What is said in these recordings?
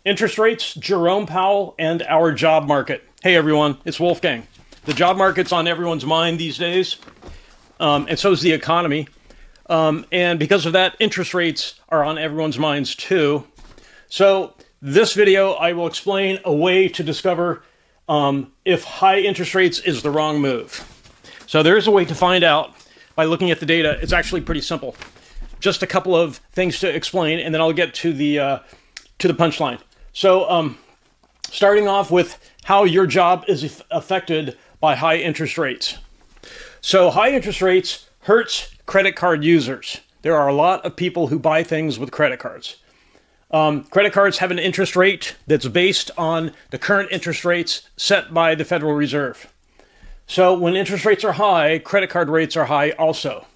Interest rates, Jerome Powell, and our job market. Hey everyone, it's Wolfgang. The job market's on everyone's mind these days, and so is the economy. And because of that, interest rates are on everyone's minds too. So this video, I will explain a way to discover if high interest rates is the wrong move. So there is a way to find out by looking at the data. It's actually pretty simple. Just a couple of things to explain, and then I'll get to the punchline. So starting off with how your job is affected by high interest rates. So high interest rates hurts credit card users. There are a lot of people who buy things with credit cards. Credit cards have an interest rate that's based on the current interest rates set by the Federal Reserve. So when interest rates are high, credit card rates are high also.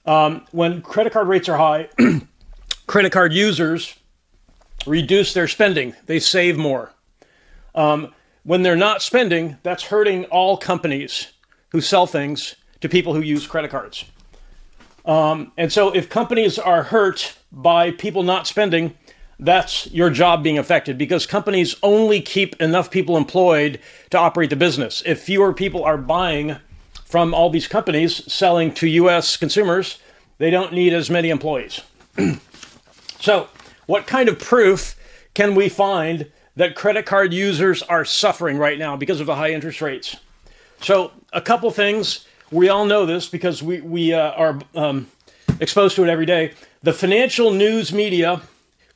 When credit card rates are high, credit card users reduce their spending. They save more. When they're not spending, that's hurting all companies who sell things to people who use credit cards. And so if companies are hurt by people not spending, that's your job being affected, because companies only keep enough people employed to operate the business. If fewer people are buying from all these companies selling to U.S. consumers, they don't need as many employees. So what kind of proof can we find that credit card users are suffering right now because of the high interest rates? So a couple things. We all know this because we are exposed to it every day. The financial news media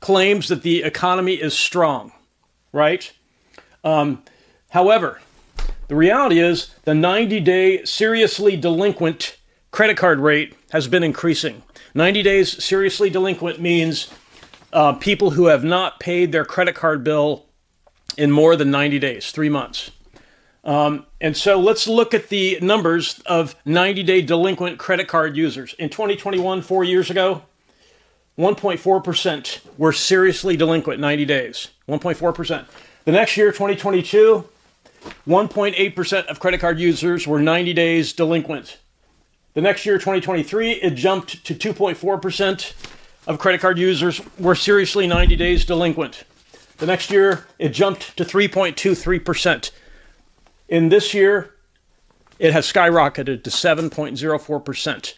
claims that the economy is strong, right? However, the reality is the 90-day seriously delinquent credit card rate has been increasing. 90 days seriously delinquent means people who have not paid their credit card bill in more than 90 days, 3 months. And so let's look at the numbers of 90-day delinquent credit card users. In 2021, 4 years ago, 1.4% were seriously delinquent 90 days. 1.4%. The next year, 2022, 1.8% of credit card users were 90 days delinquent. The next year, 2023, it jumped to 2.4% of credit card users were seriously 90 days delinquent. The next year, it jumped to 3.23%. In this year, it has skyrocketed to 7.04%.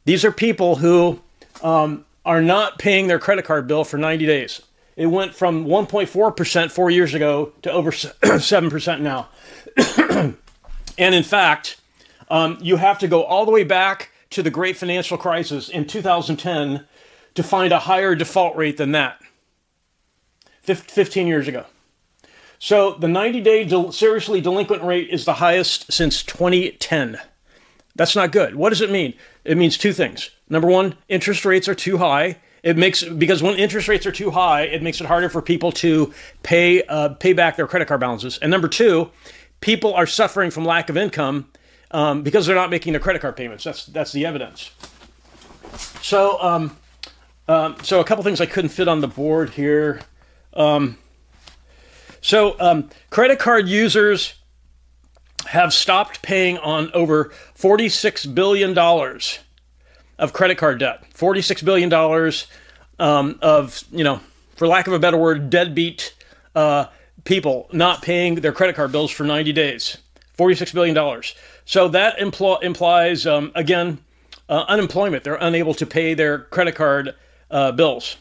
These are people who are not paying their credit card bill for 90 days. It went from 1.4% 4 years ago to over 7% now. And in fact, you have to go all the way back to the Great Financial Crisis in 2010 to find a higher default rate than that, 15 years ago. So the 90-day seriously delinquent rate is the highest since 2010. That's not good. What does it mean? It means two things. Number one, interest rates are too high. Because when interest rates are too high, it makes it harder for people to pay back their credit card balances. And number two, people are suffering from lack of income because they're not making their credit card payments. That's the evidence. So a couple things I couldn't fit on the board here. Credit card users have stopped paying on over $46 billion of credit card debt. $46 billion of, for lack of a better word, deadbeat people not paying their credit card bills for 90 days. $46 billion. So that implies, again, unemployment. They're unable to pay their credit card bills.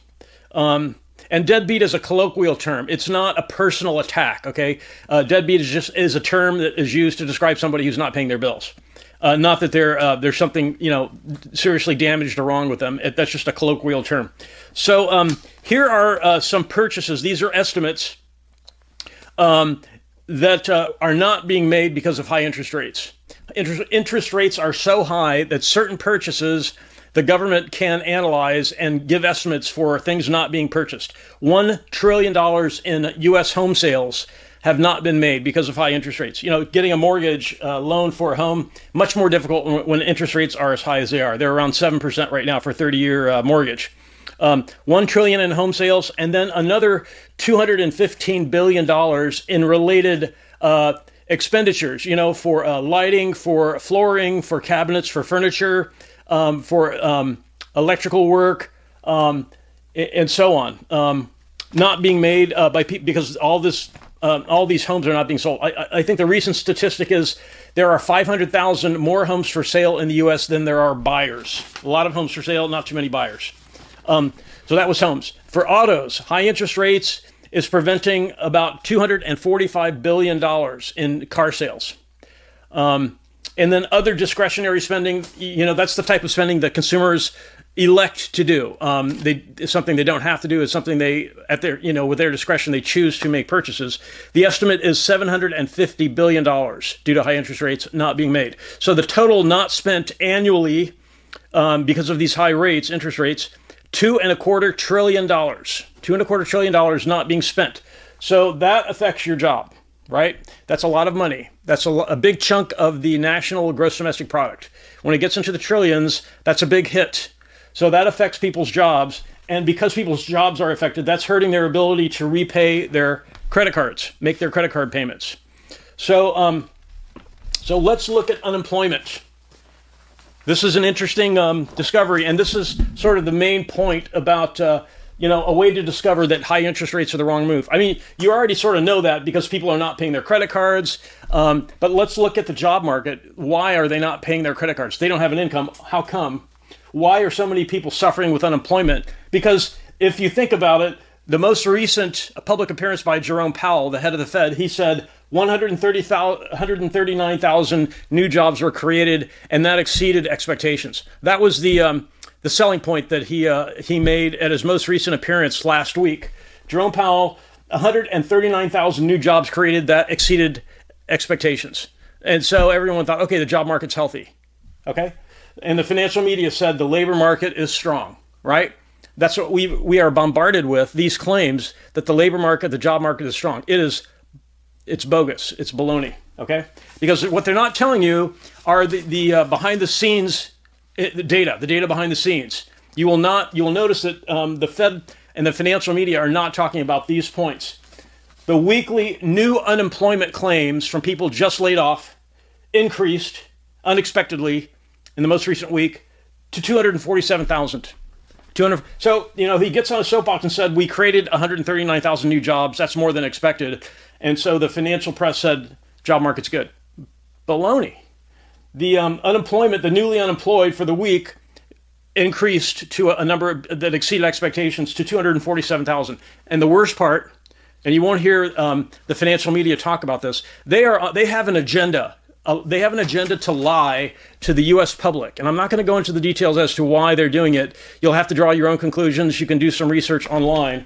And deadbeat is a colloquial term. It's not a personal attack, okay? Deadbeat is a term that is used to describe somebody who's not paying their bills. Not that there's something, seriously damaged or wrong with them. That's just a colloquial term. So here are some purchases. These are estimates that are not being made because of high interest rates. Interest rates are so high that certain purchases the government can analyze and give estimates for things not being purchased. $1 trillion in U.S. home sales have not been made because of high interest rates. Getting a mortgage loan for a home, much more difficult when interest rates are as high as they are. They're around 7% right now for a 30-year mortgage. $1 trillion in home sales, and then another $215 billion in related expenditures, for lighting, for flooring, for cabinets, for furniture, for electrical work, and so on. not being made by people because all these homes are not being sold. I think the recent statistic is there are 500,000 more homes for sale in the U.S. than there are buyers. A lot of homes for sale, not too many buyers. So that was homes. For autos, high interest rates is preventing about $245 billion in car sales. And then other discretionary spending, that's the type of spending that consumers elect to do. It's something they don't have to do. It's something they, with their discretion, they choose to make purchases. The estimate is $750 billion due to high interest rates not being made. So the total not spent annually because of these high rates, interest rates, $2.25 trillion. $2.25 trillion not being spent. So that affects your job, right? That's a lot of money. That's a big chunk of the national gross domestic product. When it gets into the trillions, that's a big hit. So that affects people's jobs. And because people's jobs are affected, that's hurting their ability to repay their credit cards, make their credit card payments. So let's look at unemployment. This is an interesting discovery, and this is sort of the main point about a way to discover that high interest rates are the wrong move. I mean, you already sort of know that because people are not paying their credit cards. But let's look at the job market. Why are they not paying their credit cards? They don't have an income. How come? Why are so many people suffering with unemployment? Because if you think about it, the most recent public appearance by Jerome Powell, the head of the Fed, he said 139,000 new jobs were created, and that exceeded expectations. That was the selling point that he made at his most recent appearance last week. Jerome Powell, 139,000 new jobs created, that exceeded expectations. And so everyone thought, okay, the job market's healthy. Okay? And the financial media said the labor market is strong, right? That's what we are bombarded with, these claims that the labor market, the job market is strong. It's bogus. It's baloney, okay? Because what they're not telling you are the behind the scenes the data behind the scenes. You will notice that the Fed and the financial media are not talking about these points. The weekly new unemployment claims from people just laid off increased unexpectedly in the most recent week to 247,000. So, he gets on a soapbox and said, we created 139,000 new jobs. That's more than expected. And so the financial press said, job market's good. Baloney. The unemployment, the newly unemployed for the week increased to a number that exceeded expectations to 247,000. And the worst part, and you won't hear the financial media talk about this, they have an agenda. They have an agenda to lie to the U.S. public. And I'm not going to go into the details as to why they're doing it. You'll have to draw your own conclusions. You can do some research online.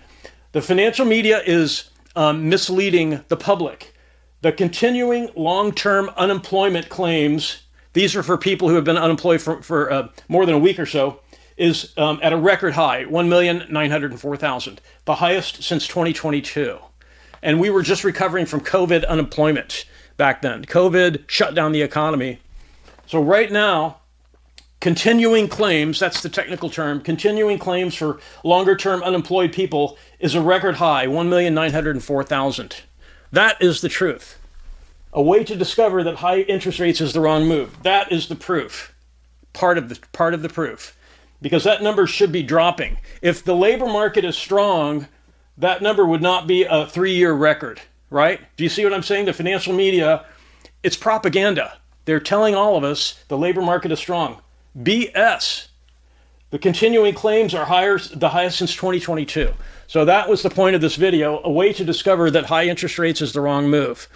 The financial media is misleading the public. The continuing long-term unemployment claims, these are for people who have been unemployed for more than a week or so, is at a record high, 1,904,000, the highest since 2022. And we were just recovering from COVID unemployment back then. COVID shut down the economy. So right now, continuing claims, that's the technical term, continuing claims for longer-term unemployed people is a record high, 1,904,000. That is the truth. A way to discover that high interest rates is the wrong move. That is the proof, part of the proof, because that number should be dropping. If the labor market is strong, that number would not be a 3-year record, right? Do you see what I'm saying? The financial media, it's propaganda. They're telling all of us the labor market is strong. BS. The continuing claims are the highest since 2022. So that was the point of this video, a way to discover that high interest rates is the wrong move.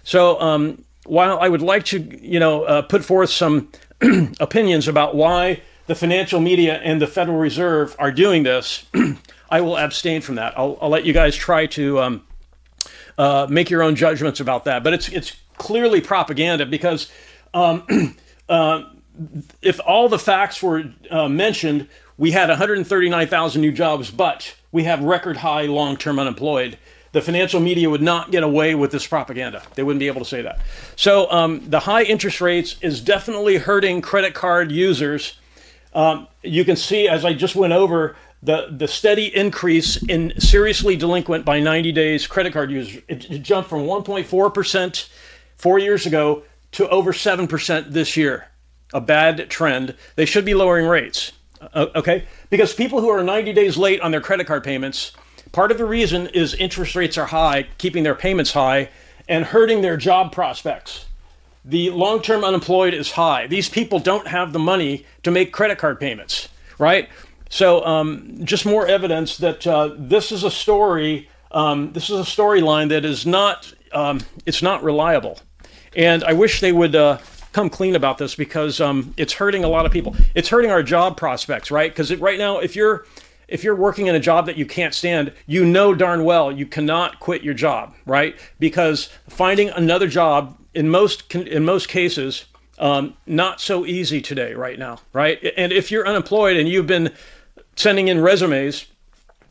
So while I would like to, put forth some opinions about why the financial media and the Federal Reserve are doing this, I will abstain from that. I'll let you guys try to make your own judgments about that. But it's clearly propaganda because if all the facts were mentioned, we had 139,000 new jobs, but we have record high long-term unemployed. The financial media would not get away with this propaganda. They wouldn't be able to say that. So the high interest rates is definitely hurting credit card users. You can see, as I just went over, the steady increase in seriously delinquent by 90 days credit card users. It jumped from 1.4% 4 years ago to over 7% this year. A bad trend. They should be lowering rates, okay? Because people who are 90 days late on their credit card payments, Part of the reason is interest rates are high, keeping their payments high, and hurting their job prospects. The long-term unemployed is high. These people don't have the money to make credit card payments, right? So just more evidence that this is a story. This is a storyline that is not. It's not reliable, and I wish they would come clean about this, because it's hurting a lot of people. It's hurting our job prospects, right? Because right now, if you're working in a job that you can't stand, you know darn well you cannot quit your job, right? Because finding another job in most cases, not so easy today, right now, right? And if you're unemployed and you've been sending in resumes,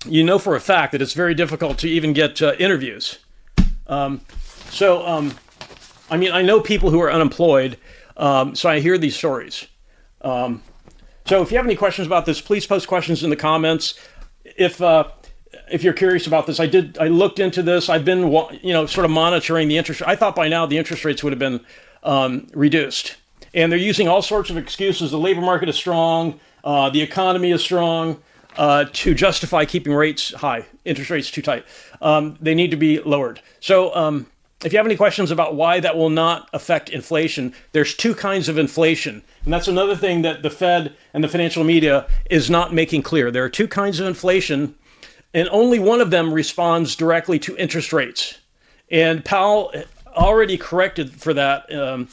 you know for a fact that it's very difficult to even get interviews. I mean, I know people who are unemployed, so I hear these stories. So if you have any questions about this, please post questions in the comments. If you're curious about this, I looked into this. I've been, sort of monitoring the interest. I thought by now the interest rates would have been reduced, and they're using all sorts of excuses. The labor market is strong, the economy is strong, to justify keeping rates high. Interest rates too tight. They need to be lowered. So if you have any questions about why that will not affect inflation, there's two kinds of inflation. And that's another thing that the Fed and the financial media is not making clear. There are two kinds of inflation, and only one of them responds directly to interest rates. And Powell already corrected for that.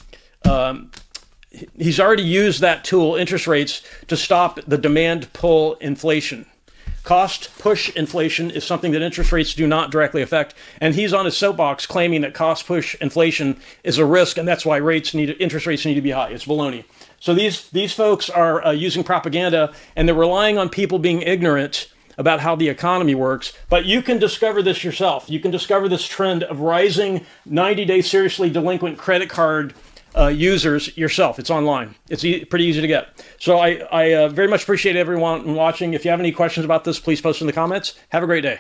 He's already used that tool, interest rates, to stop the demand pull inflation. Cost push inflation is something that interest rates do not directly affect, and he's on his soapbox claiming that cost push inflation is a risk, and that's why interest rates need to be high. It's baloney. So these folks are using propaganda, and they're relying on people being ignorant about how the economy works. But you can discover this yourself. You can discover this trend of rising 90-day seriously delinquent credit card users yourself. It's online. It's pretty easy to get. So I very much appreciate everyone watching. If you have any questions about this, please post in the comments. Have a great day.